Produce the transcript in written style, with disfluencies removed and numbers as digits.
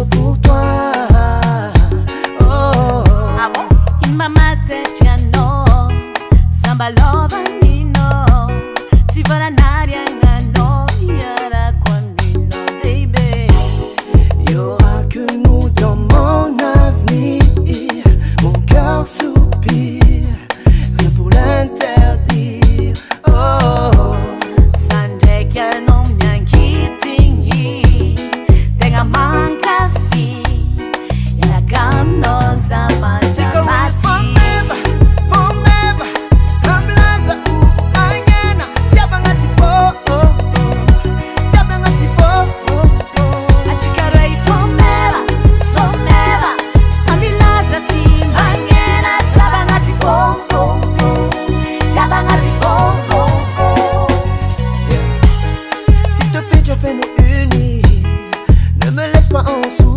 nouveau pour toi. Oh. Ah bon? In mamma te no, samba lova nino, ti va la naria no, yara convino, baby. Y aura que nous dans mon avenir, mon cœur soupire, rien pour l'interdire. Oh. Sande que non mi kitingi, tenga manca fi, la gamno zamati. Fais-nous unis, ne me laisse pas en souffrir.